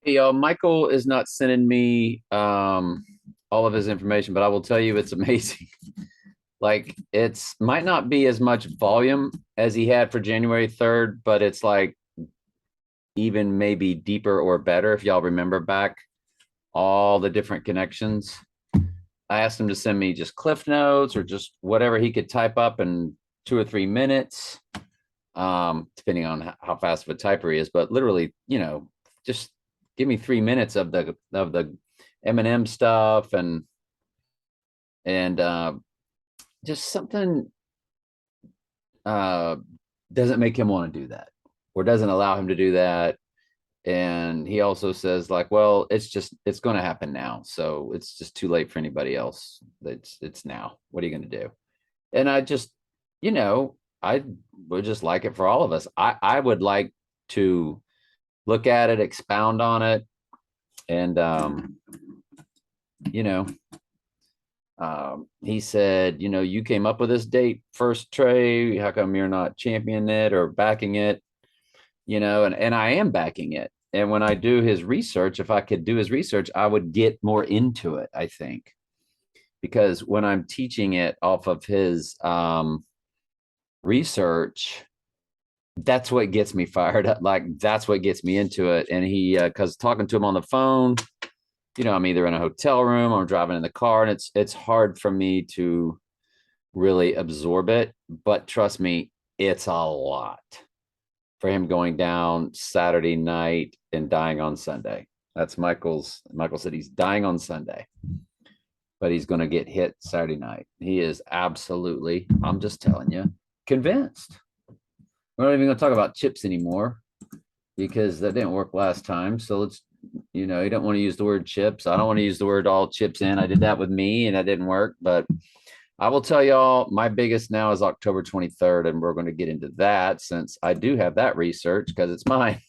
Hey, Michael is not sending me all of his information, but I will tell you it's amazing. Like it's might not be as much volume as he had for January 3rd, but it's like even maybe deeper or better if y'all remember back all the different connections. I asked him to send me just cliff notes or just whatever he could type up in 2 or 3 minutes, depending on how fast of a typer he is. But literally, just give me 3 minutes of the Eminem stuff and just something uh, doesn't make him want to do that or doesn't allow him to do that. And he also says like, well, it's going to happen now, so it's just too late for anybody else. It's now. What are you going to do? And I just, you know, I would just like it for all of us. I would like to look at it, expound on it, and you know, he said, you came up with this date first, Trey. How come you're not championing it or backing it? And I am backing it. And when I do his research, if I could do his research, I would get more into it, I think. Because when I'm teaching it off of his research, that's what gets me fired up. Like that's what gets me into it. And because talking to him on the phone, I'm either in a hotel room or I'm driving in the car, and it's hard for me to really absorb it. But trust me, it's a lot for him going down Saturday night and dying on Sunday. That's Michael said he's dying on Sunday, but he's going to get hit Saturday night. He is absolutely, I'm just telling you, convinced. We're not even going to talk about chips anymore because that didn't work last time. So you don't want to use the word chips. I don't want to use the word all chips in. I did that with me and that didn't work. But I will tell y'all my biggest now is October 23rd. And we're going to get into that since I do have that research because it's mine.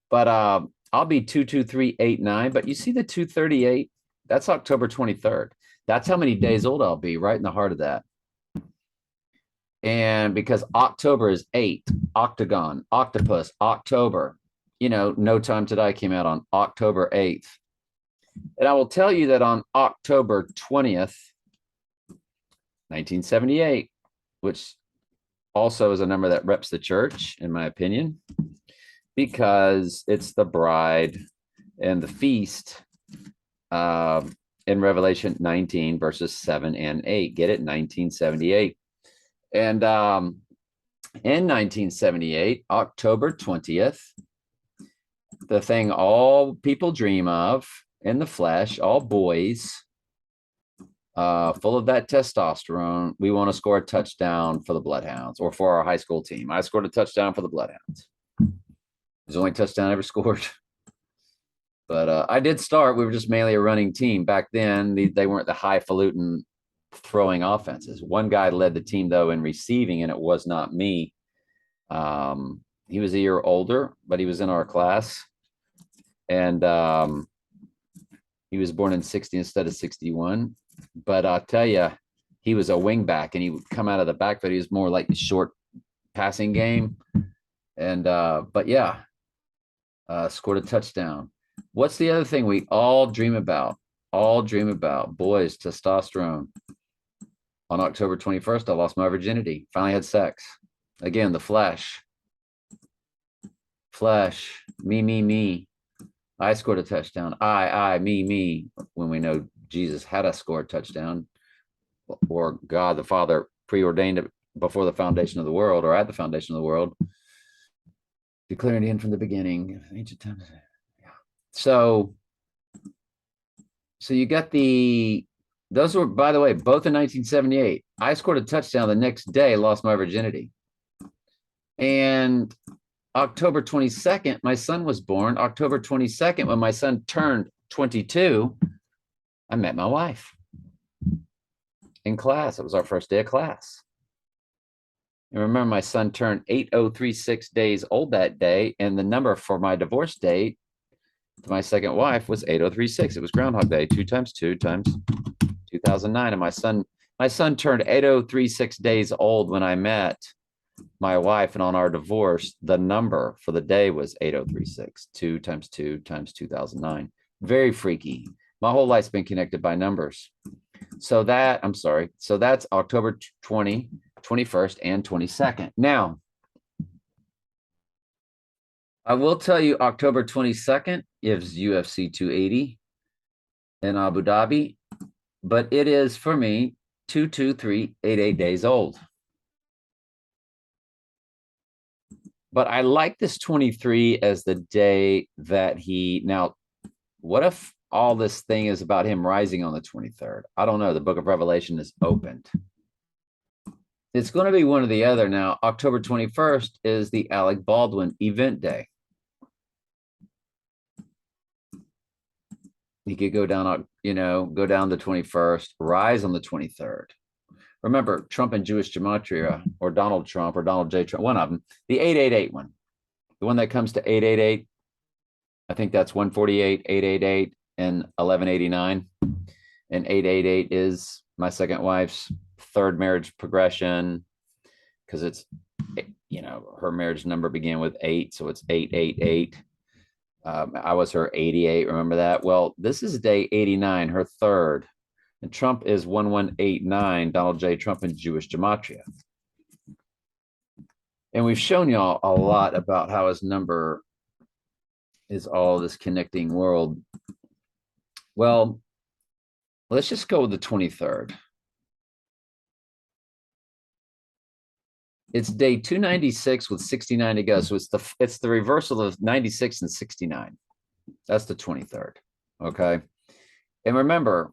But I'll be 22389. But you see the 238? That's October 23rd. That's how many days old I'll be right in the heart of that. And because October is 8, octagon, octopus, October, No Time to Die came out on October 8th. And I will tell you that on October 20th, 1978, which also is a number that reps the church, in my opinion, because it's the bride and the feast in Revelation 19, verses 7 and 8. Get it? 1978. And in 1978, October 20th, the thing all people dream of in the flesh, all boys, full of that testosterone, we want to score a touchdown for the Bloodhounds or for our high school team. I scored a touchdown for the Bloodhounds. It's the only touchdown I ever scored. But I did start. We were just mainly a running team. Back then, they weren't the highfalutin throwing offenses. One guy led the team, though, in receiving, and it was not me. He was a year older, but he was in our class. And he was born in 60 instead of 61. But I'll tell you, he was a wing back, and he would come out of the backfield. He was more like the short passing game. And but yeah, scored a touchdown. What's the other thing we all dream about? All dream about boys, testosterone. On October 21st, I lost my virginity. Finally had sex. Again, the flesh. Flesh. Me. I scored a touchdown. Me. When we know Jesus had us score a touchdown, or God the Father preordained it before the foundation of the world, or at the foundation of the world, declaring the end from the beginning, ancient times. Yeah. So you got those were, by the way, both in 1978. I scored a touchdown the next day, lost my virginity. And October 22nd, my son was born. October 22nd, when my son turned 22, I met my wife in class. It was our first day of class. And remember, my son turned 8036 days old that day, and the number for my divorce date to my second wife was 8036. It was Groundhog Day, 2 times 2 times 2009. And my son turned 8036 days old when I met my wife, and on our divorce, the number for the day was 8036, 2 times 2 times 2009. Very freaky. My whole life's been connected by numbers. So that's October 20, 21st, and 22nd. Now, I will tell you October 22nd is UFC 280 in Abu Dhabi, but it is for me 22388 days old. But I like this 23 as the day that now, what if all this thing is about him rising on the 23rd? I don't know. The book of Revelation is opened. It's going to be one or the other. Now, October 21st is the Alec Baldwin event day. He could go down, go down the 21st, rise on the 23rd. Remember, Trump and Jewish Gematria, or Donald Trump, or Donald J. Trump, one of them, the 888 one, the one that comes to 888. I think that's 148, 888, and 1189. And 888 is my second wife's third marriage progression, because it's, her marriage number began with 8, so it's 888. I was her 88. Remember that? Well, this is day 89, her third. And Trump is 1189, Donald J. Trump in Jewish Gematria. And we've shown y'all a lot about how his number is all this connecting world. Well, let's just go with the 23rd. It's day 296 with 69 to go. So it's the reversal of 96 and 69. That's the 23rd. Okay. And remember,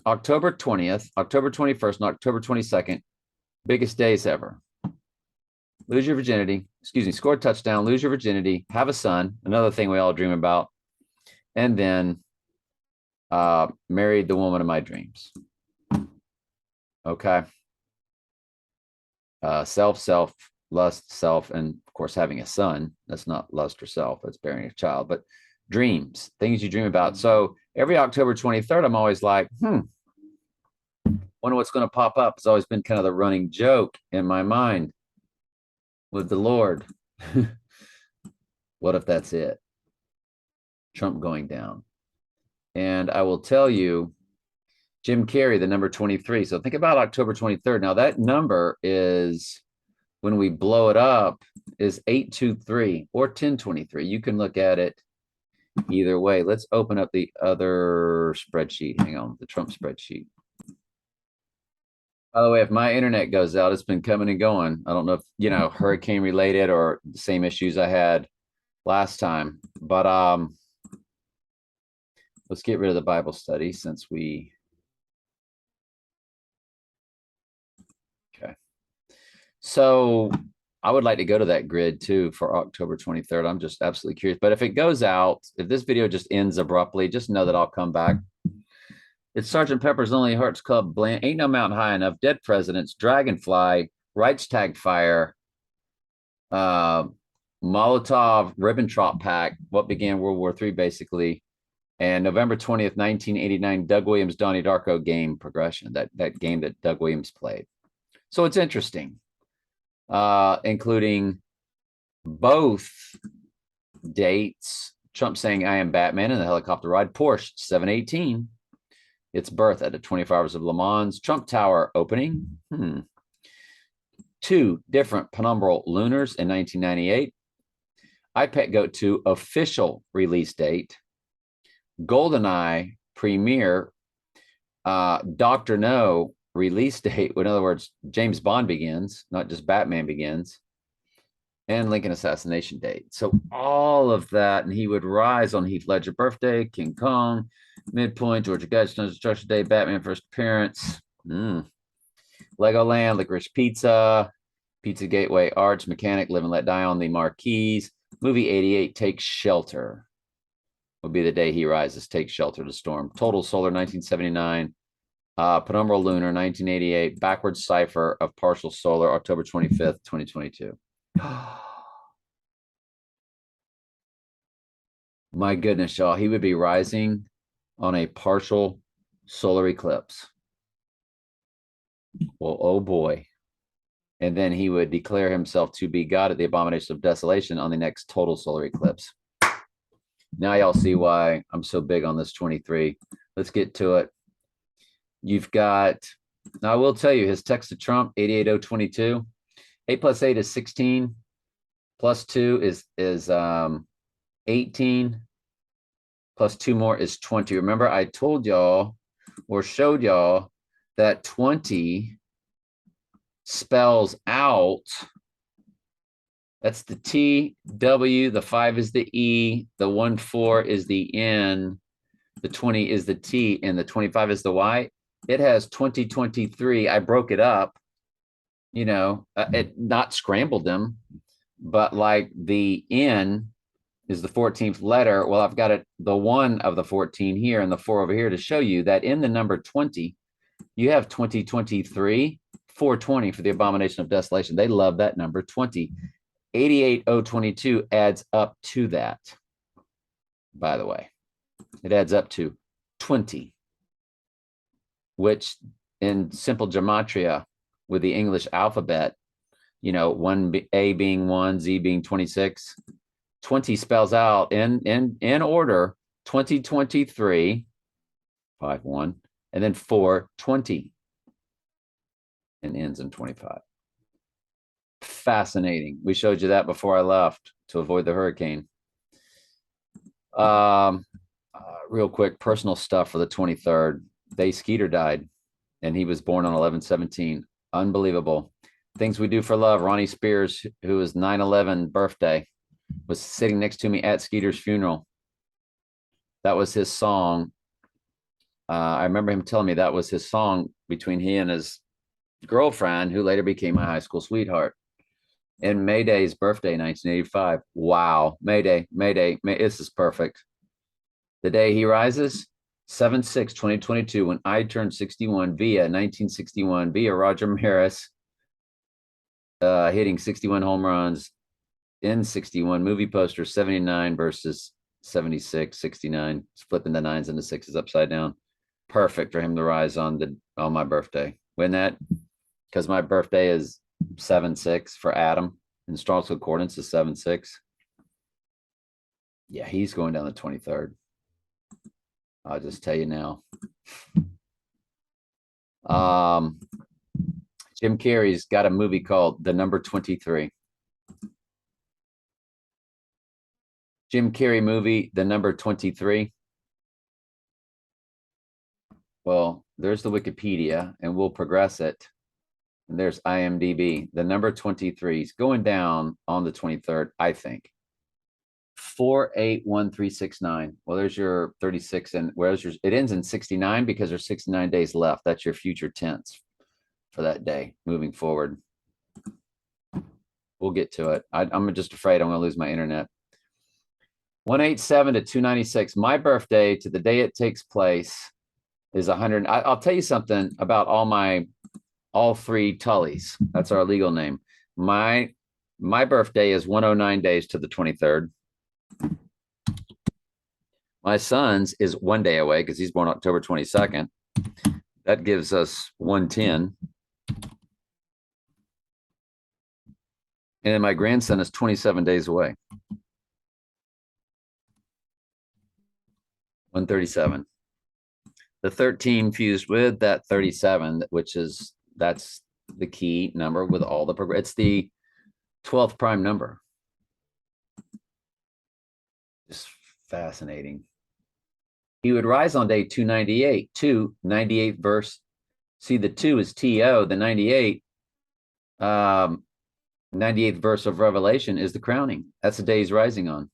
October 20th, October 21st, and October 22nd, biggest days ever. Lose your virginity, score a touchdown, lose your virginity, have a son, another thing we all dream about, and then married the woman of my dreams. Okay. Self, lust, self, and of course, having a son. That's not lust or self, that's bearing a child, but dreams, things you dream about. So every October 23rd, I'm always like, wonder what's going to pop up. It's always been kind of the running joke in my mind with the Lord. What if that's it? Trump going down. And I will tell you, Jim Carrey, the number 23. So think about October 23rd. Now that number is, when we blow it up, is 823 or 1023. You can look at it either way. Let's open up the other spreadsheet. Hang on, the Trump spreadsheet. By the way, if my internet goes out, it's been coming and going. I don't know if, hurricane related or the same issues I had last time, but let's get rid of the Bible study since we, okay. So I would like to go to that grid too for October 23rd. I'm just absolutely curious, but if it goes out, if this video just ends abruptly, just know that I'll come back. It's Sergeant Pepper's Lonely Hearts Club Bland. Ain't No Mountain High Enough, Dead Presidents, Dragonfly, Reichstag Fire, Molotov, Ribbentrop Pact, what began World War III, basically, and November 20th, 1989, Doug Williams, Donnie Darko game progression, that game that Doug Williams played. So it's interesting, including both dates. Trump saying, "I am Batman" in the helicopter ride, Porsche 718. Its birth at the 24 Hours of Le Mans, Trump Tower opening. 2 different penumbral lunars in 1998. iPet Goat 2 official release date. GoldenEye premiere. Dr. No release date. In other words, James Bond begins, not just Batman begins. And Lincoln assassination date. So all of that, and he would rise on Heath Ledger birthday, King Kong, Midpoint, Georgia Guidestone's Destruction Day, Batman first appearance, Legoland, Licorice Pizza, Pizza Gateway Arts, Mechanic, Live and Let Die on the Marquees, movie 88, Take Shelter will be the day he rises, Take Shelter to Storm, Total Solar 1979, Penumbral Lunar 1988, Backwards Cipher of Partial Solar, October 25th, 2022. My goodness, y'all, he would be rising on a partial solar eclipse. Well, oh boy. And then he would declare himself to be God at the abomination of desolation on the next total solar eclipse. Now y'all see why I'm so big on this 23. Let's get to it. You've got, now I will tell you, his text to Trump, 88022. 8 plus 8 is 16. Plus 2 is 18. Plus 2 more is 20. Remember, I told y'all or showed y'all that 20 spells out. That's the T, W, the 5 is the E, the 1, 4 is the N, the 20 is the T, and the 25 is the Y. It has 2023. I broke it up, it not scrambled them, but like the N is the 14th letter. Well, I've got it, the 1 of the 14 here and the 4 over here to show you that in the number 20, you have 2023, 420 for the abomination of desolation. They love that number 20. 88022 adds up to that, by the way. It adds up to 20, which in simple gematria with the English alphabet, one A being 1, Z being 26, 20 spells out in order 2023, 5, 1, and then 4, 20, and ends in 25. Fascinating. We showed you that before I left to avoid the hurricane. Real quick, personal stuff for the 23rd. Day Skeeter died, and he was born on 11/17. Unbelievable. Things we do for love. Ronnie Spears, who was 9/11 birthday, was sitting next to me at Skeeter's funeral. That was his song. I remember him telling me that was his song between he and his girlfriend, who later became my high school sweetheart. And Mayday's birthday, 1985. Wow. Mayday. This is perfect. The day he rises, 7/6/2022, when I turned 61 via 1961, via Roger Maris, hitting 61 home runs in 61, movie poster 79 versus 76, 69, flipping the 9s and the 6s upside down. Perfect for him to rise on my birthday. When that, because my birthday is 7/6 for Adam, and Strong's Concordance is 7/6. Yeah, he's going down the 23rd. I'll just tell you now. Jim Carrey's got a movie called The Number 23. Jim Carrey movie, The Number 23. Well, there's the Wikipedia, and we'll progress it. And there's IMDb. The number 23 is going down on the 23rd, I think. 481369. Well, there's your 36, and where's your? It ends in 69 because there's 69 days left. That's your future tense for that day moving forward. We'll get to it. I'm just afraid I'm going to lose my internet. 187 to 296. My birthday to the day it takes place is 100. I'll tell you something about all 3 Tullys. That's our legal name. My birthday is 109 days to the 23rd. My son's is 1 day away because he's born October 22nd. That gives us 110. And then my grandson is 27 days away. 137. The 13 fused with that 37, that's the key number with all the progress. It's the 12th prime number. Just fascinating. He would rise on day 298, 98th verse. See, the 2 is TO, the 98. 98th verse of Revelation is the crowning. That's the day he's rising on,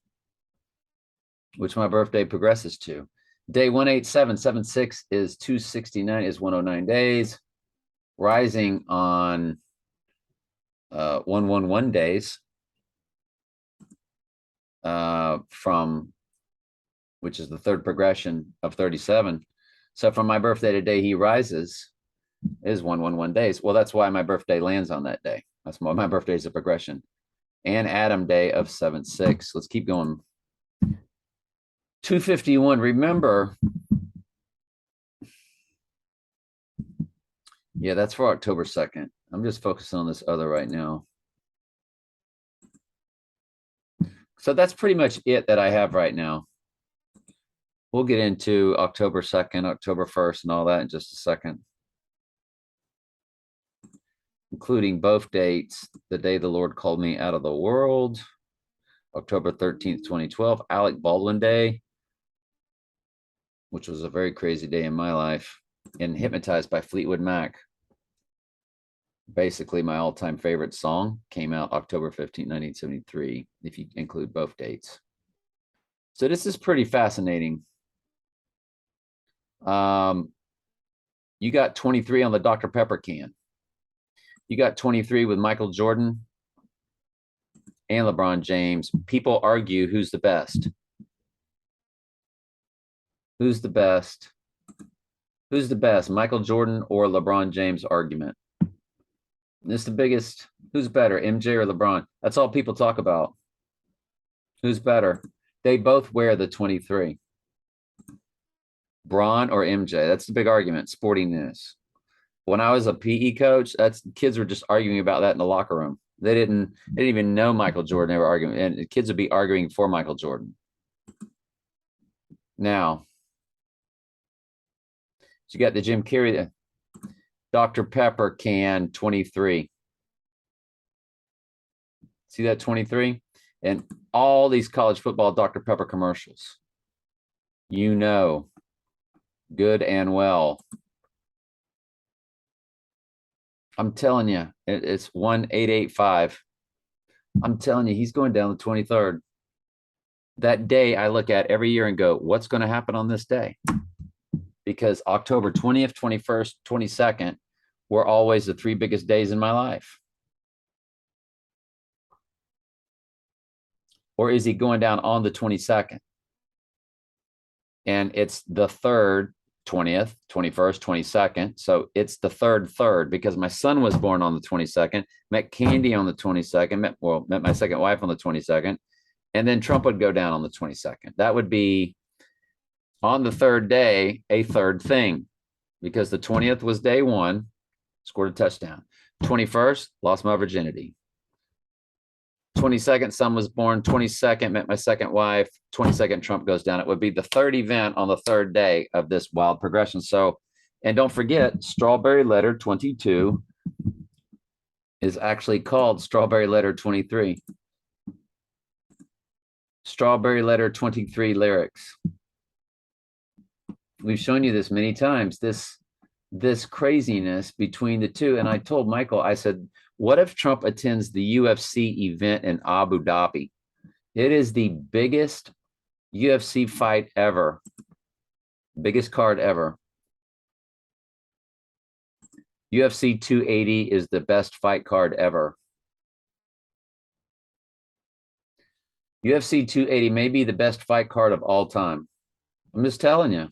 which my birthday progresses to. Day 18776 is 269, is 109 days. Rising on 111 days from, which is the 3rd progression of 37. So from my birthday to day he rises is 111 days. Well, that's why my birthday lands on that day. That's why my birthday is a progression. And Adam day of 7/6. Let's keep going. 251. Remember, yeah, that's for October 2nd. I'm just focusing on this other right now. So that's pretty much it that I have right now. We'll get into October 2nd, October 1st, and all that in just a second, including both dates: the day the Lord called me out of the world, October 13th, 2012, Alec Baldwin Day, which was a very crazy day in my life, and Hypnotized by Fleetwood Mac. Basically, my all-time favorite song came out October 15th, 1973, if you include both dates. So this is pretty fascinating. You got 23 on the Dr. Pepper can. You got 23 with Michael Jordan and LeBron James. People argue who's the best. Who's the best? Who's the best, Michael Jordan or LeBron James argument? This is the biggest. Who's better, MJ or LeBron? That's all people talk about. Who's better? They both wear the 23. Bron or MJ? That's the big argument. Sporting News. When I was a PE coach, that's kids were just arguing about that in the locker room. They didn't even know Michael Jordan. They were arguing, and the kids would be arguing for Michael Jordan. Now, you got the Jim Carrey, Dr. Pepper can 23. See that 23? And all these college football Dr. Pepper commercials. You know, good and well. I'm telling you, it's 1885. I'm telling you, he's going down the 23rd. That day I look at every year and go, what's going to happen on this day? Because October 20th, 21st, 22nd were always the three biggest days in my life. Or is he going down on the 22nd? And it's the 3rd, 20th, 21st, 22nd. So it's the third, because my son was born on the 22nd, met Candy on the 22nd, met my second wife on the 22nd. And then Trump would go down on the 22nd. That would be on the third day, a third thing, because the 20th was day one, scored a touchdown. 21st, lost my virginity. 22nd, son was born. 22nd, met my second wife. 22nd, Trump goes down. It would be the third event on the third day of this wild progression. So, and don't forget, Strawberry Letter 22 is actually called Strawberry Letter 23. Strawberry Letter 23 lyrics. We've shown you this many times, this craziness between the two. And I told Michael, I said, what if Trump attends the UFC event in Abu Dhabi? It is the biggest UFC fight ever, biggest card ever. UFC 280 is the best fight card ever. UFC 280 may be the best fight card of all time. I'm just telling you.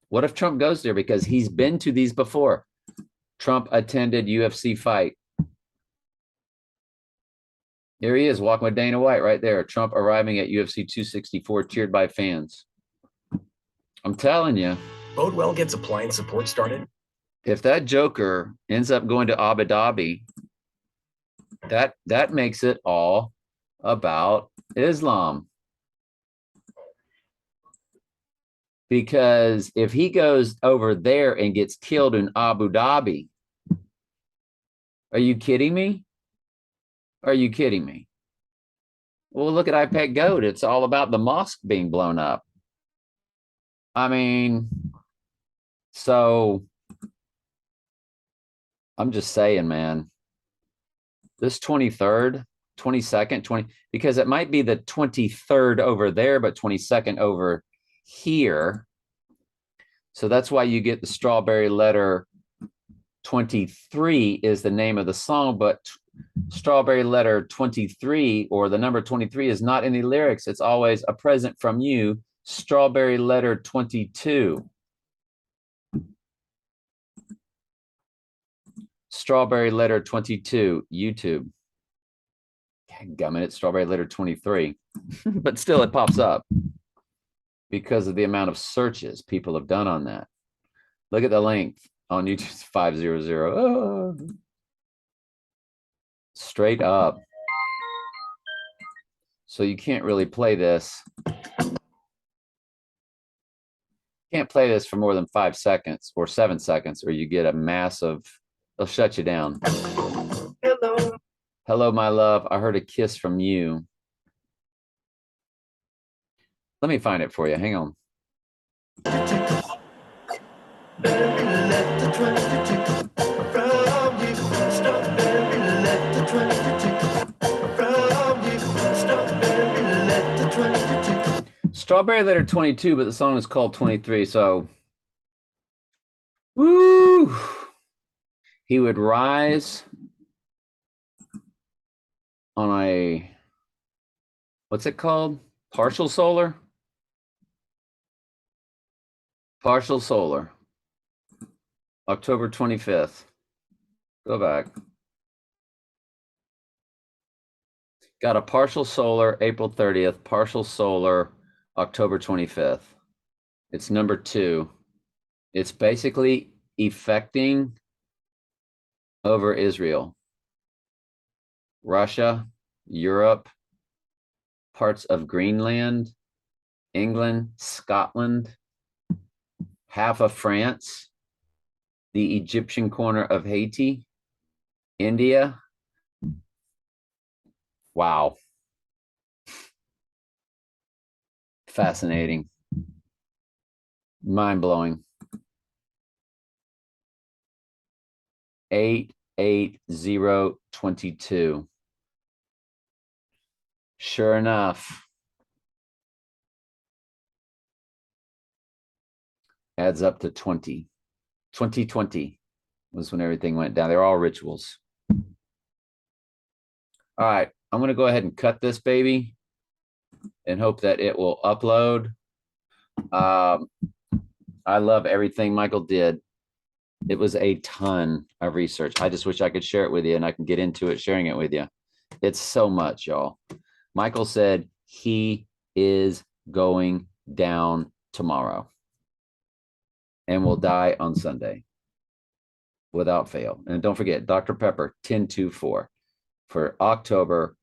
What if Trump goes there? Because he's been to these before. Trump attended UFC fight. Here he is walking with Dana White right there. Trump arriving at UFC 264, cheered by fans. I'm telling you. Bodewell gets appliance support started. If that joker ends up going to Abu Dhabi, that makes it all about Islam. Because if he goes over there and gets killed in Abu Dhabi, are you kidding me? Are you kidding me? Well, look at IPEC Goat. It's all about the mosque being blown up. I mean, so I'm just saying, man, this 23rd, 22nd, 20, because it might be the 23rd over there, but 22nd over here. So that's why you get the Strawberry Letter 23 is the name of the song, but Strawberry Letter 23 or the number 23 is not in the lyrics. It's always a present from you, Strawberry Letter 22. Strawberry Letter 22, YouTube. Gummit it, Strawberry Letter 23. But still it pops up because of the amount of searches people have done on that. Look at the length on YouTube, 500. Oh. straight up. So you can't really play this. Can't play this for more than 5 seconds or 7 seconds, or you get a massive, they'll shut you down. Hello. Hello, my love. I heard a kiss from you. Let me find it for you. Hang on. Strawberry Letter 22, but the song is called 23. So, woo! He would rise on a, what's it called? Partial solar? Partial solar. October 25th. Go back. Got a partial solar April 30th, partial solar October 25th. It's number 2. It's basically effecting over Israel, Russia, Europe, parts of Greenland, England, Scotland, half of France, the Egyptian corner of Haiti, India. Wow. Fascinating. Mind-blowing. 88022. Sure enough. Adds up to 20. 2020 was when everything went down. They're all rituals. All right. I'm going to go ahead and cut this baby and hope that it will upload. I love everything Michael did. It was a ton of research. I just wish I could share it with you and I can get into it, sharing it with you. It's so much, y'all. Michael said he is going down tomorrow and will die on Sunday without fail. And don't forget, Dr. Pepper, 1024 for October,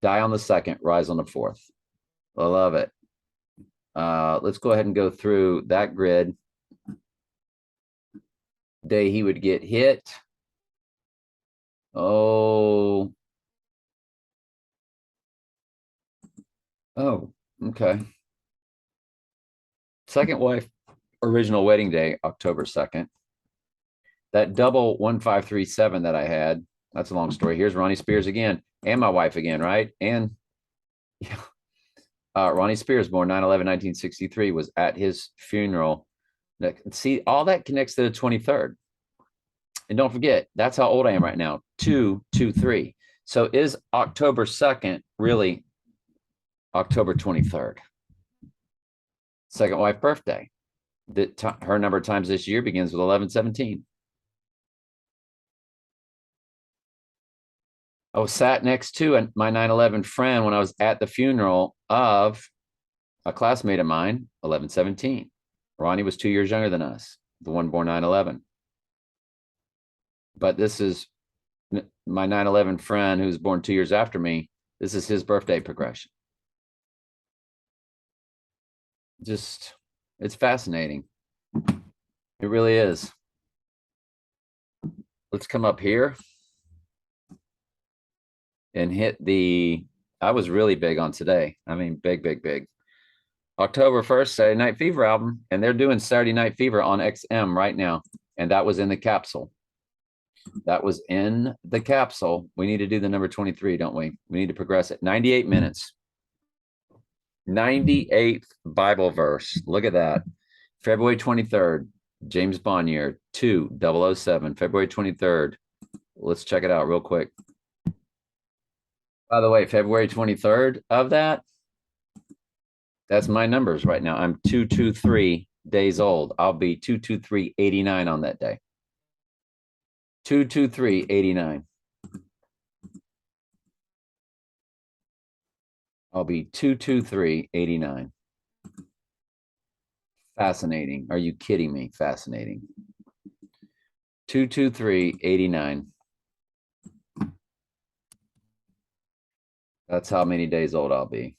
die on the 2nd, rise on the 4th. I love it. Let's go ahead and go through that grid. Day he would get hit. Oh, okay. Second wife, original wedding day, October 2nd. That double 1537 that I had, that's a long story. Here's Ronnie Spears again, and my wife again, right? And yeah, Ronnie Spears, born 9/11/1963, was at his funeral. See, all that connects to the 23rd. And don't forget, that's how old I am right now, 223. So is October 2nd really October 23rd? Second wife birthday. Her number of times this year begins with 1117. I was sat next to my 9/11 friend when I was at the funeral of a classmate of mine, 1117. Ronnie was 2 years younger than us, the one born 9/11. But this is my 9/11 friend who's born 2 years after me. This is his birthday progression. Just, it's fascinating. It really is. Let's come up here and hit the, I was really big on today. I mean, big, big, big. October 1st, Saturday Night Fever album. And they're doing Saturday Night Fever on XM right now. And that was in the capsule. That was in the capsule. We need to do the number 23, don't we? We need to progress it. 98 minutes. 98th Bible verse. Look at that. February 23rd, James Bond year 2007. February 23rd. Let's check it out real quick. By the way, February 23rd of that, that's my numbers right now. I'm 223 days old. I'll be 22389 on that day. 22389. I'll be 22389. Fascinating. Are you kidding me? Fascinating. 22389. That's how many days old I'll be.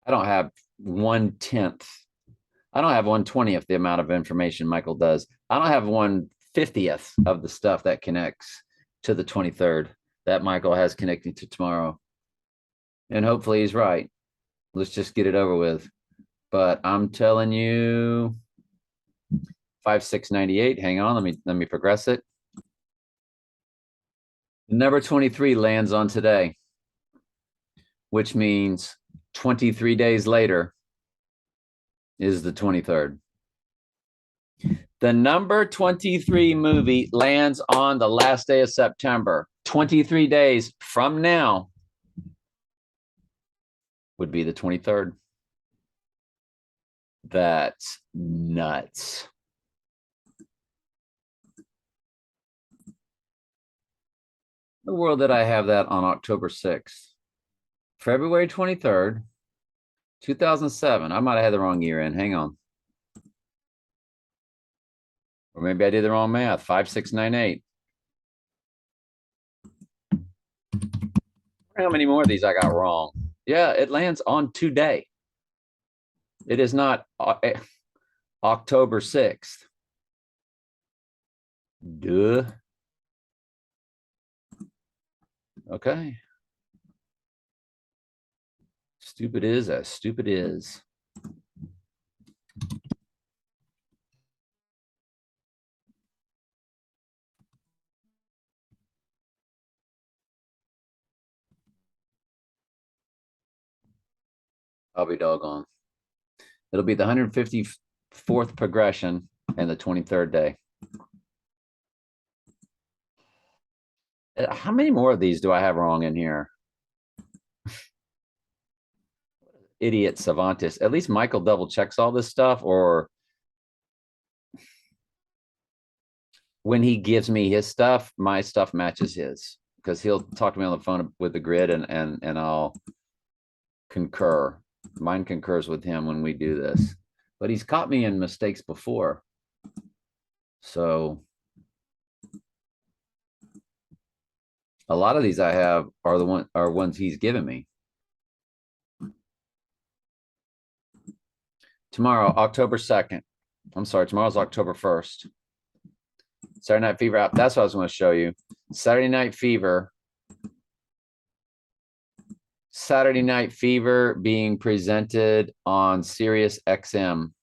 I don't have 1/10. I don't have 1/20th the amount of information Michael does. I don't have 1/50th of the stuff that connects to the 23rd that Michael has connecting to tomorrow. And hopefully he's right. Let's just get it over with. But I'm telling you, 5698. Hang on, let me progress it. Number 23 lands on today, which means 23 days later is the 23rd. The number 23 movie lands on the last day of September. 23 days from now would be the 23rd. That's nuts. The world that I have that on October 6th. February 23rd, 2007. I might have had the wrong year in. Hang on. Or maybe I did the wrong math. 5698. How many more of these I got wrong? Yeah, it lands on today. It is not October 6th. Duh. Okay. Stupid is as stupid is. I'll be doggone. It'll be the 154th progression and the 23rd day. How many more of these do I have wrong in here? Idiot Savantis. At least Michael double checks all this stuff, or when he gives me his stuff, my stuff matches his, because he'll talk to me on the phone with the grid and I'll concur. Mine concurs with him when we do this, but he's caught me in mistakes before. So a lot of these I have are ones he's given me. Tomorrow, October 2nd. I'm sorry, tomorrow's October 1st. Saturday Night Fever app. That's what I was going to show you. Saturday Night Fever. Saturday Night Fever being presented on Sirius XM.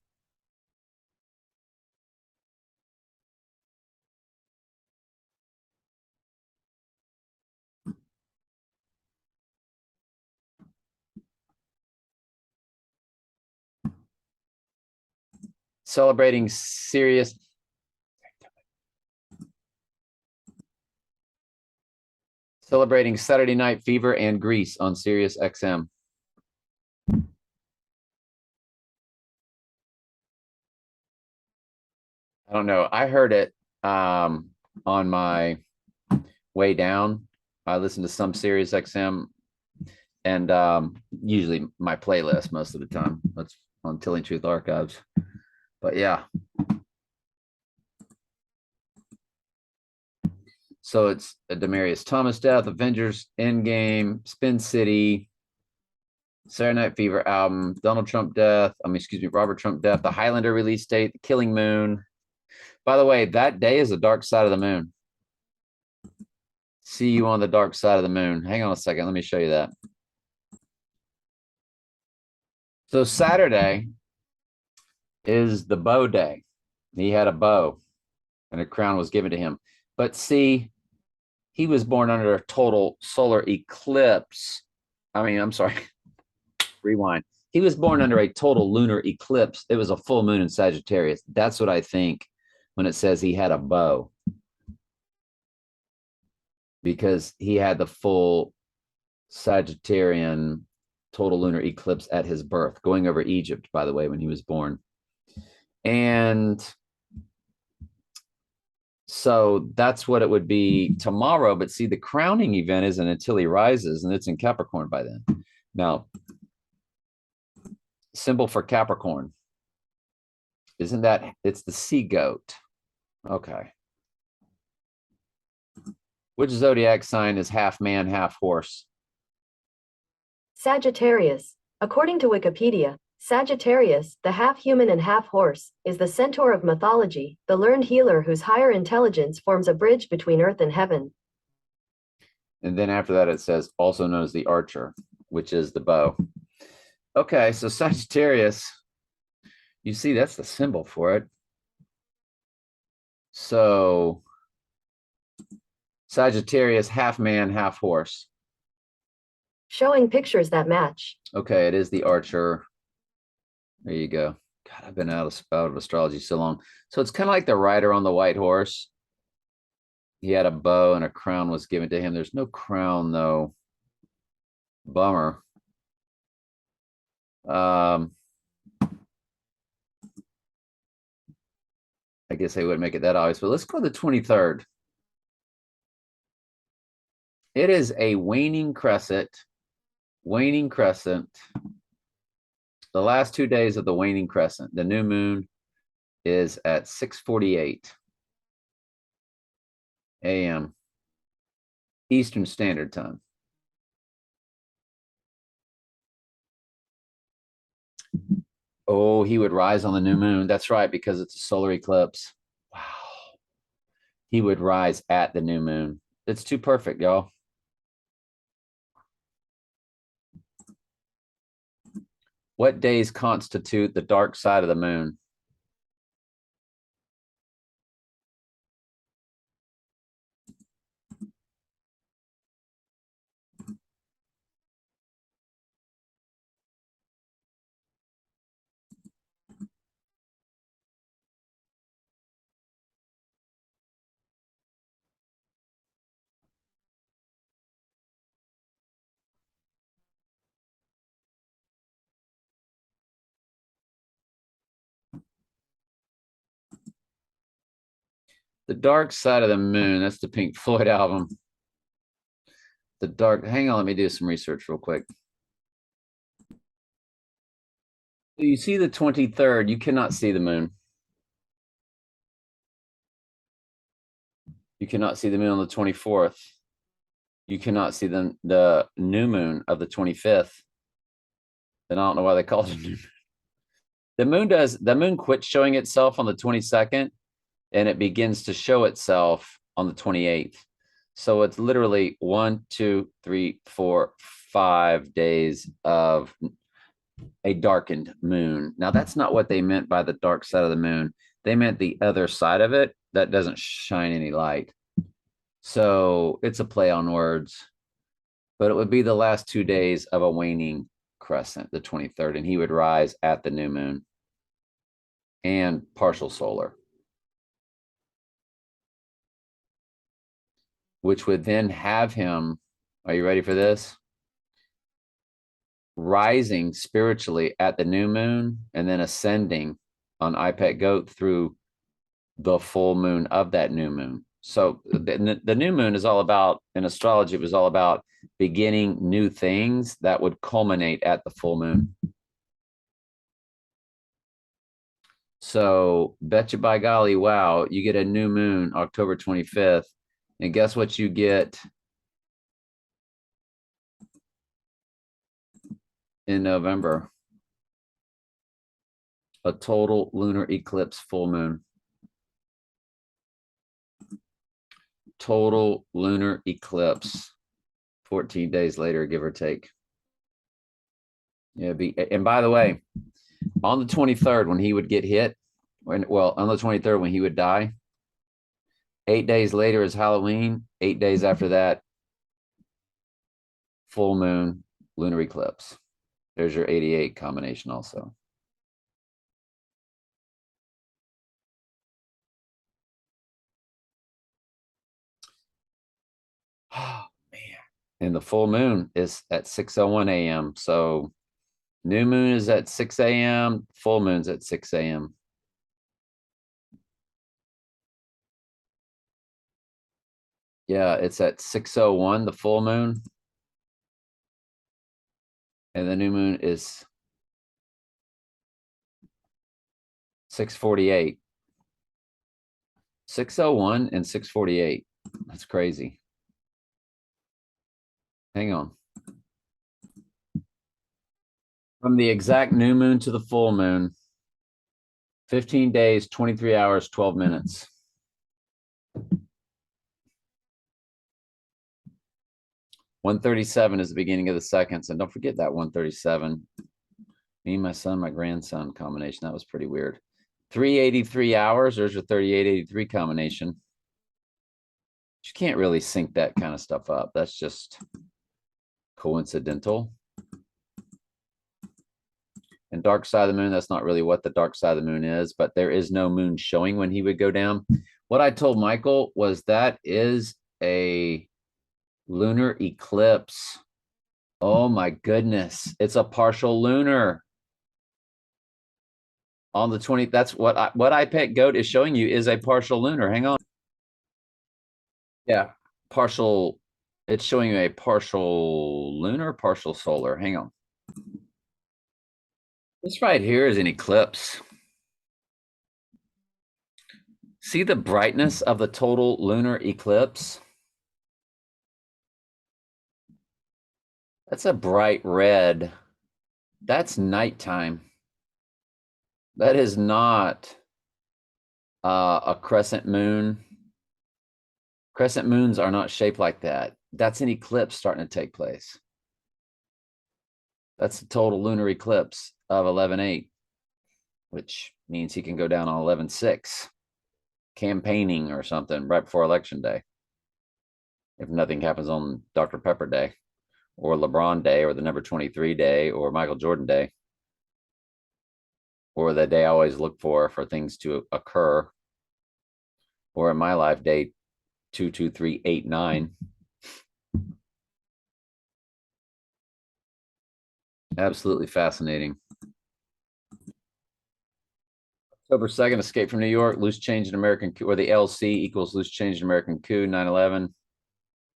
Celebrating Sirius. Celebrating Saturday Night Fever and Grease on Sirius XM. I don't know. I heard it on my way down. I listen to some Sirius XM and usually my playlist most of the time. That's on Tilling Truth Archives. But yeah. So it's a Demaryius Thomas death, Avengers Endgame, Spin City, Saturday Night Fever album, Donald Trump death, Robert Trump death, the Highlander release date, the Killing Moon. By the way, that day is the dark side of the moon. See you on the dark side of the moon. Hang on a second. Let me show you that. So Saturday is the bow day. He had a bow and a crown was given to him. But see, he was born under a total solar eclipse. I'm sorry. Rewind. He was born under a total lunar eclipse. It was a full moon in Sagittarius. That's what I think when it says he had a bow, because he had the full Sagittarian total lunar eclipse at his birth, going over Egypt, by the way, when he was born. And so that's what it would be tomorrow. But see, the crowning event isn't until he rises, and it's in Capricorn by then. Now, symbol for Capricorn, isn't that, it's the sea goat. Okay. Which zodiac sign is half man, half horse? Sagittarius. According to Wikipedia, Sagittarius, the half-human and half-horse, is the centaur of mythology, the learned healer whose higher intelligence forms a bridge between earth and heaven. And then after that, it says also known as the archer, which is the bow. Okay, so Sagittarius, you see that's the symbol for it. So Sagittarius, half man, half horse. Showing pictures that match. Okay, it is the archer. There you go. God, I've been out of astrology so long. So it's kind of like the rider on the white horse. He had a bow and a crown was given to him. There's no crown though. Bummer. I guess they wouldn't make it that obvious, but let's go to the 23rd. It is a waning crescent. Waning crescent. The last 2 days of the waning crescent. The new moon is at 6:48 a.m. Eastern Standard Time. Oh, he would rise on the new moon. That's right, because it's a solar eclipse. Wow. He would rise at the new moon. It's too perfect, y'all. What days constitute the dark side of the moon? The Dark Side of the Moon. That's the Pink Floyd album. The dark. Hang on, let me do some research real quick. You see the 23rd. You cannot see the moon. You cannot see the moon on the 24th. You cannot see the new moon of the 25th. And I don't know why they call it a new moon. The moon quits showing itself on the 22nd and it begins to show itself on the 28th. So it's literally 1, 2, 3, 4, 5 days of a darkened moon. Now, that's not what they meant by the dark side of the moon. They meant the other side of it that doesn't shine any light. So it's a play on words, but it would be the last 2 days of a waning crescent, the 23rd, and he would rise at the new moon and partial solar, which would then have him, are you ready for this? Rising spiritually at the new moon and then ascending on Ipet Goat through the full moon of that new moon. So the new moon is all about, in astrology, it was all about beginning new things that would culminate at the full moon. So betcha by golly, wow, you get a new moon October 25th. And guess what you get in November? A total lunar eclipse full moon. Total lunar eclipse 14 days later, give or take. Yeah, and by the way, on the 23rd, when he would get hit, on the 23rd, when he would die, 8 days later is Halloween. 8 days after that, full moon, lunar eclipse. There's your 88 combination also. Oh, man. And the full moon is at 6:01 a.m. So new moon is at 6 a.m. Full moon's at 6 a.m. Yeah, it's at 6:01, the full moon. And the new moon is 6:48. 6:01 and 6:48. That's crazy. Hang on. From the exact new moon to the full moon, 15 days, 23 hours, 12 minutes. (137) is the beginning of the seconds. And don't forget that 137. Me, my son, my grandson combination. That was pretty weird. 383 hours. There's your 3883 combination. You can't really sync that kind of stuff up. That's just coincidental. And dark side of the moon, that's not really what the dark side of the moon is, but there is no moon showing when he would go down. What I told Michael was that is a lunar eclipse. Oh my goodness. It's a partial lunar. On the 20th, that's what iPet Goat is showing you is a partial lunar. Hang on. Yeah, partial. It's showing you a partial lunar, partial solar. Hang on. This right here is an eclipse. See the brightness of the total lunar eclipse? That's a bright red. That's nighttime. That is not a crescent moon. Crescent moons are not shaped like that. That's an eclipse starting to take place. That's the total lunar eclipse of 11/8, which means he can go down on 11/6, campaigning or something right before election day. If nothing happens on Dr. Pepper Day or LeBron Day or the number 23 day or Michael Jordan Day, or the day I always look for things to occur, or in my life, day 22389. Absolutely fascinating. October 2nd, Escape from New York, loose change in American coup, or the LC equals loose change in American coup, 9/11.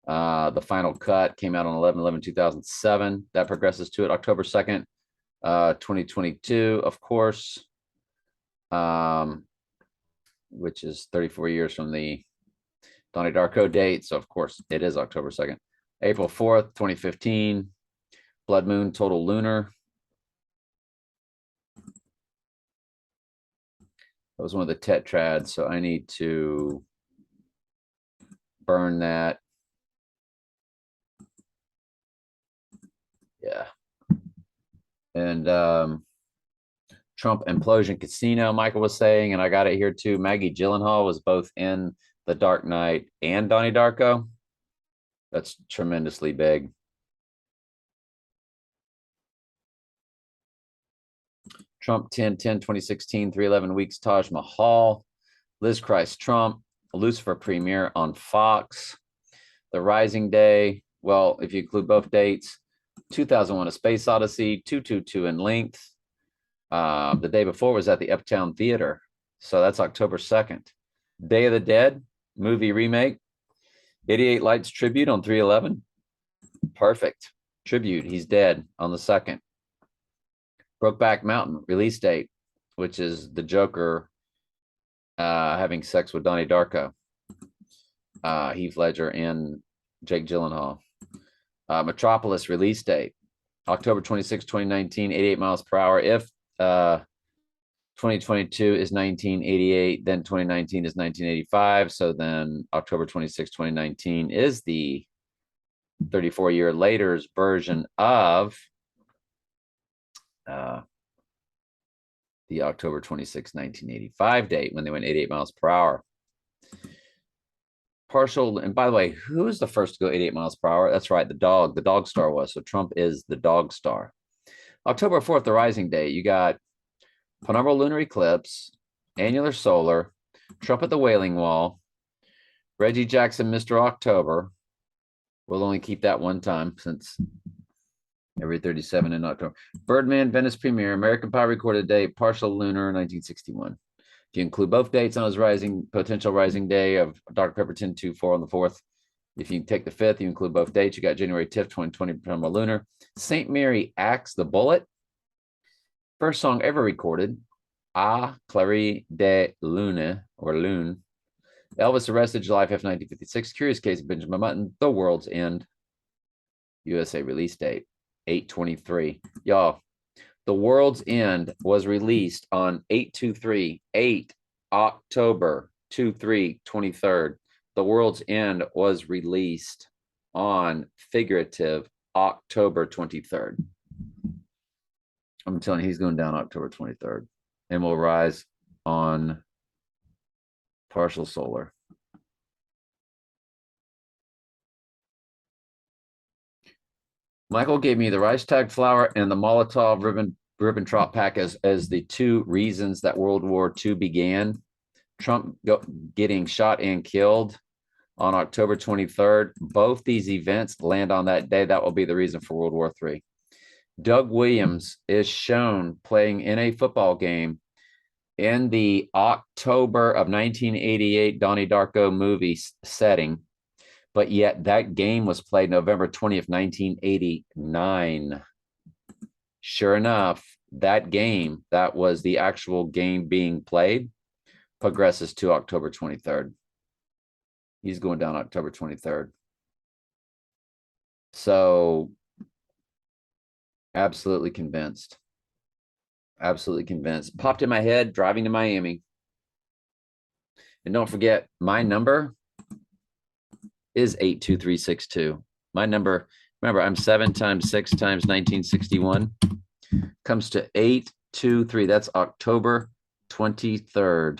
The final cut came out on 11/11/2007. That progresses to it. October 2nd, 2022, of course, which is 34 years from the Donnie Darko date. So, of course, it is October 2nd. April 4th, 2015, blood moon, total lunar. That was one of the tetrads, so I need to burn that. Yeah. And Trump Implosion Casino, Michael was saying, and I got it here too. Maggie Gyllenhaal was both in The Dark Knight and Donnie Darko. That's tremendously big. Trump 10/10/2016, 311 weeks, Taj Mahal. Liz Christ Trump, Lucifer premiere on Fox. The Rising Day, well, if you include both dates, 2001: A Space Odyssey, 222 in length. The day before was at the Uptown Theater, so that's October 2nd. Day of the Dead movie remake. 88 Lights tribute on 3/11. Perfect. Tribute. He's dead on the 2nd. Brokeback Mountain release date, which is the Joker having sex with Donnie Darko, Heath Ledger, and Jake Gyllenhaal. Metropolis release date, October 26, 2019, 88 miles per hour. If 2022 is 1988, then 2019 is 1985. So then October 26, 2019 is the 34-year later's version of the October 26, 1985 date when they went 88 miles per hour. Partial, and by the way, who was the first to go 88 miles per hour? That's right, the dog star was. So Trump is the dog star. October 4th, the Rising Day, you got penumbral lunar eclipse, annular solar, Trump at the Wailing Wall, Reggie Jackson, Mr. October. We'll only keep that one time since every 37 in October. Birdman, Venice premiere, American Pie recorded date, partial lunar, 1961. If you include both dates on his potential rising day of Dr. Pepper 10/2/4 on the 4th. If you take the 5th, you include both dates. You got January 10th, 2020, penumbral lunar. St. Mary Axe the Bullet. First song ever recorded, A Clary de Lune, or Lune. Elvis arrested July 5th, 1956. Curious Case of Benjamin Button, The World's End. USA release date, 8/23. Y'all, The World's End was released on 8/23, 8 October 23rd. The World's End was released on figurative October 23rd. I'm telling you, he's going down October 23rd and will rise on partial solar. Michael gave me the Reichstag flower and the Molotov Ribbentrop pack as the two reasons that World War II began. Trump getting shot and killed on October 23rd. Both these events land on that day. That will be the reason for World War III. Doug Williams is shown playing in a football game in the October of 1988 Donnie Darko movie setting, but yet that game was played November 20th, 1989. Sure enough, that game, that was the actual game being played, progresses to October 23rd. He's going down October 23rd. So absolutely convinced. Absolutely convinced. Popped in my head driving to Miami. And don't forget, my number is 82362. My number, remember, I'm 7 times 6 times 1961. Comes to 823. That's October 23rd.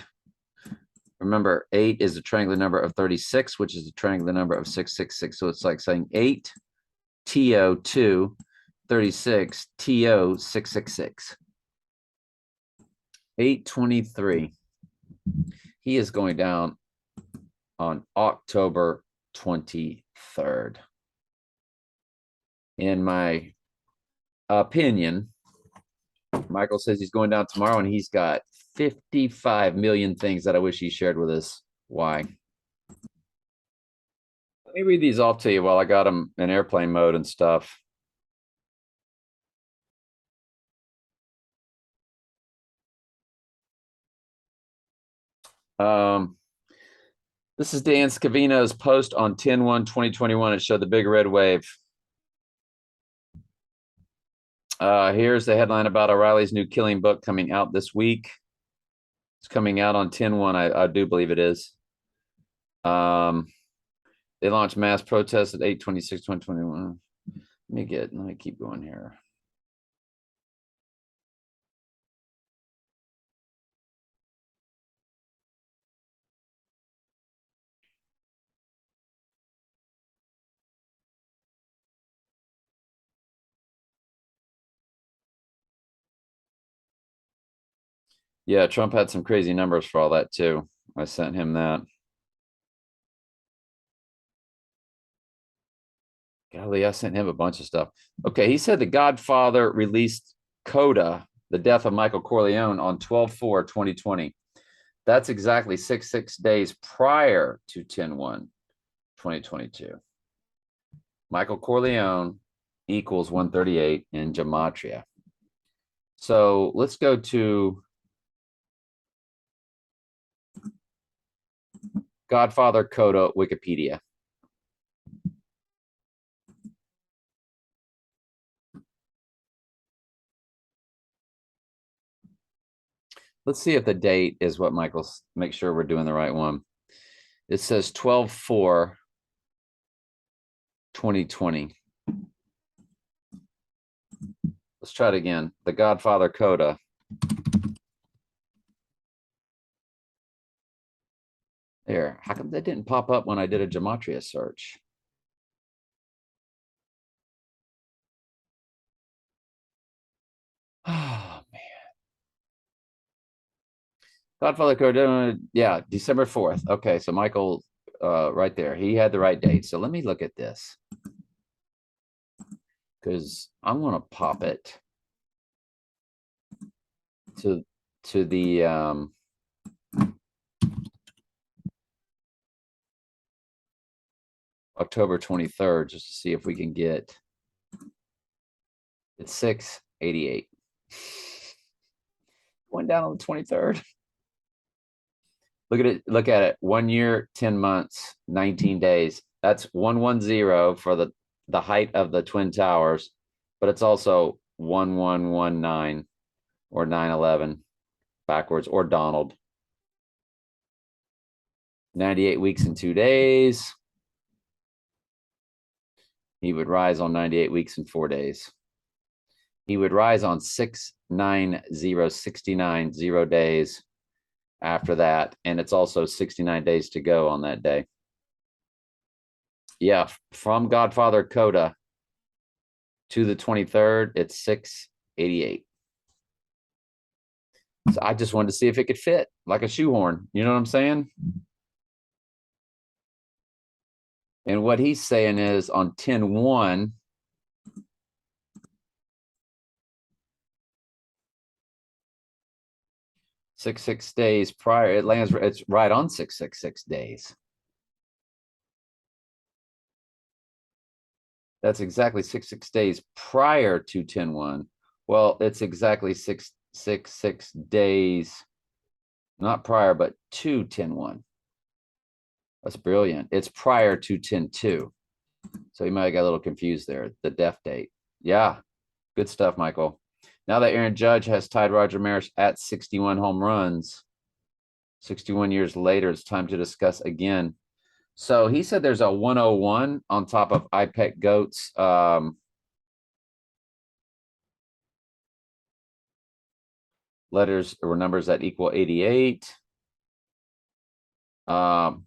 Remember, 8 is the triangular number of 36, which is the triangular number of 666. So it's like saying 8 TO2 36 TO 666. 823. He is going down on October 23rd. In my opinion, Michael says he's going down tomorrow and he's got 55 million things that I wish he shared with us. Why? Let me read these off to you while I got them in airplane mode and stuff. This is Dan Scavino's post on 10/1/2021. It showed the big red wave. Here's the headline about O'Reilly's new killing book coming out this week. It's coming out on 10/1. I do believe it is. They launched mass protests at 8/26/2021. Let me keep going here. Yeah, Trump had some crazy numbers for all that too. I sent him that. Golly, I sent him a bunch of stuff. Okay, he said The Godfather released Coda, The Death of Michael Corleone, on 12/4/2020. That's exactly 66 days prior to 10/1/2022. Michael Corleone equals 138 in gematria. So let's go to Godfather Coda Wikipedia. Let's see if the date is what Michael's, make sure we're doing the right one. It says 12/4/2020. Let's try it again. The Godfather Coda. There. How come that didn't pop up when I did a gematria search? Oh, man. Godfather Coda, yeah, December 4th. Okay, so Michael, right there, he had the right date. So let me look at this, because I want to pop it to the October 23rd, just to see if we can get it's 688. Going down on the 23rd. Look at it. Look at it. 1 year, 10 months, 19 days. That's 110 for the height of the Twin Towers, but it's also 1119 or 911 backwards, or Donald. 98 weeks and 2 days. He would rise on 98 weeks and 4 days. He would rise on 69069 0 days after that. And it's also 69 days to go on that day. Yeah, from Godfather Coda to the 23rd, it's 688. So I just wanted to see if it could fit like a shoehorn. You know what I'm saying? And what he's saying is on 10-1, six days prior, it lands, it's right on 666 days. That's exactly 6 days prior to 10-1. Well, it's exactly 666 days, not prior, but to 10-1. That's brilliant. It's prior to 10-2. So you might have got a little confused there, the death date. Yeah, good stuff, Michael. Now that Aaron Judge has tied Roger Maris at 61 home runs, 61 years later, it's time to discuss again. So he said there's a 101 on top of IPEC GOAT's letters or numbers that equal 88.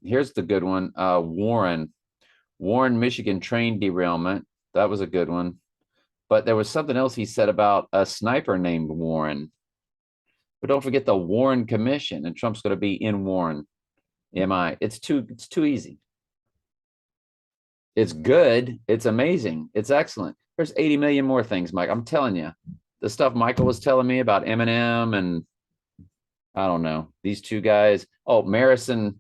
Here's the good one. Warren, Michigan train derailment. That was a good one. But there was something else he said about a sniper named Warren. But don't forget the Warren Commission, and Trump's going to be in Warren. MI. It's too easy. It's good. It's amazing. It's excellent. There's 80 million more things, Mike. I'm telling you. The stuff Michael was telling me about Eminem and I don't know, these two guys. Oh, Maris and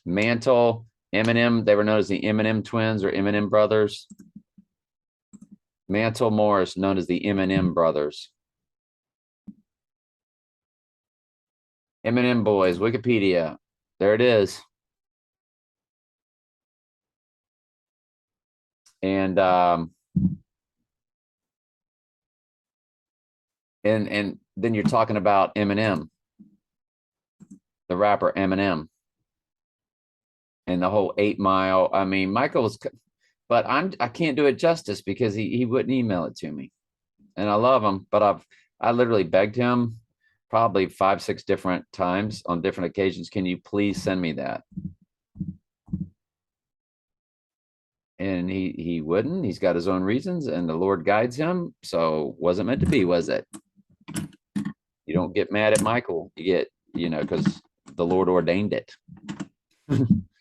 Mantle, Eminem. They were known as the Eminem twins or Eminem brothers. Mantle Morris, known as the Eminem brothers. Eminem boys, Wikipedia. There it is. And and then you're talking about Eminem, the rapper Eminem, and the whole 8 Mile. I mean, Michael's, but I can't do it justice because he wouldn't email it to me, and I love him, but I literally begged him probably 5-6 different times on different occasions. Can you please send me that? And he wouldn't. He's got his own reasons, and the Lord guides him. So wasn't meant to be, was it? You don't get mad at Michael. You get, because the Lord ordained it.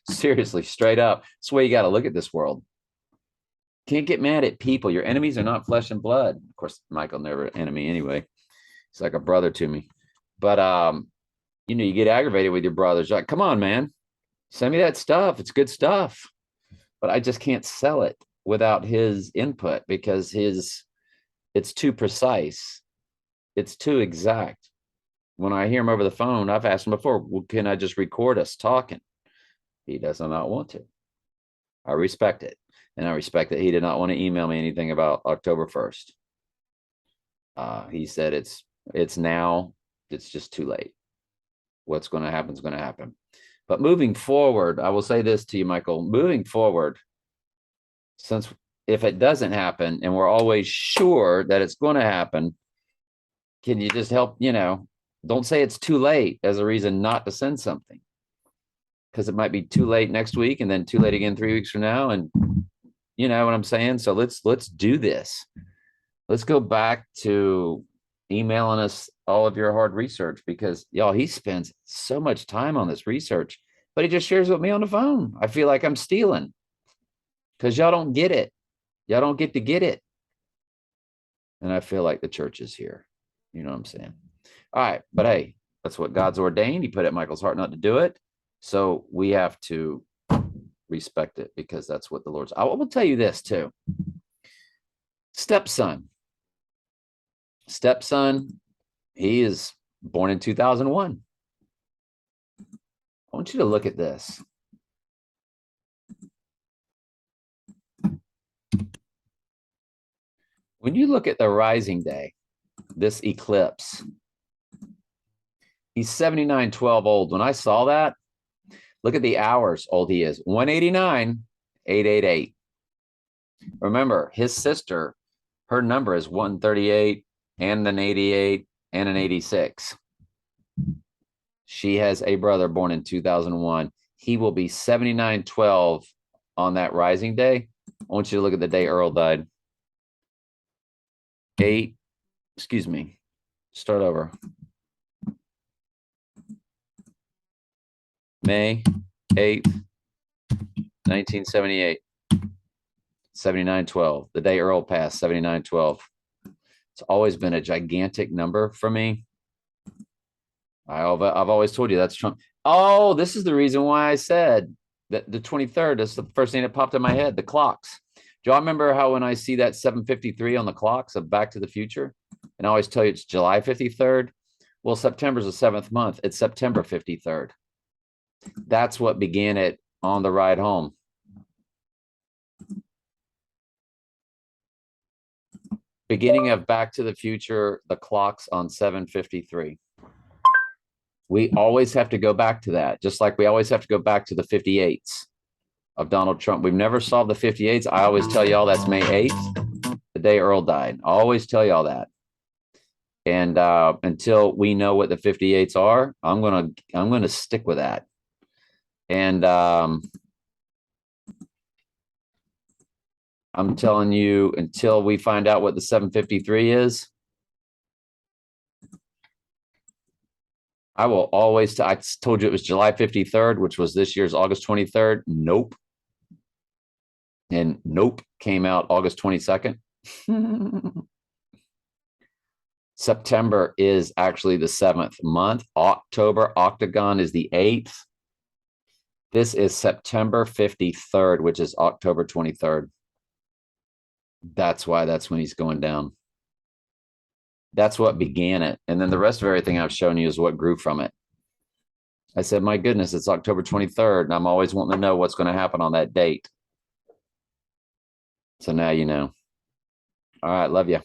Seriously, straight up. That's the way you got to look at this world. Can't get mad at people. Your enemies are not flesh and blood. Of course, Michael never an enemy anyway. He's like a brother to me. But you get aggravated with your brothers. You're like, come on, man, send me that stuff. It's good stuff. But I just can't sell it without his input because it's too precise. It's too exact. When I hear him over the phone, I've asked him before, well, can I just record us talking? He does not want to. I respect it. And I respect that he did not want to email me anything about October 1st. He said it's now, it's just too late. What's going to happen is going to happen. But moving forward, I will say this to you, Michael, moving forward, since if it doesn't happen and we're always sure that it's going to happen, can you just help, don't say it's too late as a reason not to send something, because it might be too late next week and then too late again 3 weeks from now. And you know what I'm saying? So let's do this. Let's go back to emailing us all of your hard research, because y'all, he spends so much time on this research, but he just shares with me on the phone. I feel like I'm stealing because y'all don't get it. Y'all don't get to get it. And I feel like the church is here. You know what I'm saying? All right. But hey, that's what God's ordained. He put it in Michael's heart not to do it. So we have to respect it because that's what the Lord's. I will tell you this too. Stepson, he is born in 2001. I want you to look at this. When you look at the rising day, this eclipse, he's 7912 old. When I saw that, look at the hours old he is. 189, 888. Remember, his sister, her number is 138 and an 88 and an 86. She has a brother born in 2001. He will be 7912 on that rising day. I want you to look at the day Earl died. Start over. May 8th, 1978. 7912. The day Earl passed, 7912. It's always been a gigantic number for me. I've always told you that's Trump. Oh, this is the reason why I said that the 23rd is the first thing that popped in my head, the clocks. Do y'all remember how when I see that 7:53 on the clocks of Back to the Future, and I always tell you it's July 53rd? Well, September's the 7th month. It's September 53rd. That's what began it on the ride home. Beginning of Back to the Future, the clock's on 7:53. We always have to go back to that, just like we always have to go back to the 58s of Donald Trump. We've never solved the 58s. I always tell y'all that's May 8th, the day Earl died. I always tell y'all that. And until we know what the 58s are, I'm gonna stick with that. And I'm telling you, until we find out what the 7:53 is, I will always, I told you it was July 53rd, which was this year's August 23rd. Nope. And nope came out August 22nd. September is actually the 7th month. October, Octagon is the 8th. This is September 53rd, which is October 23rd. That's why that's when he's going down. That's what began it. And then the rest of everything I've shown you is what grew from it. I said, my goodness, it's October 23rd. And I'm always wanting to know what's going to happen on that date. So now you know. All right. Love you.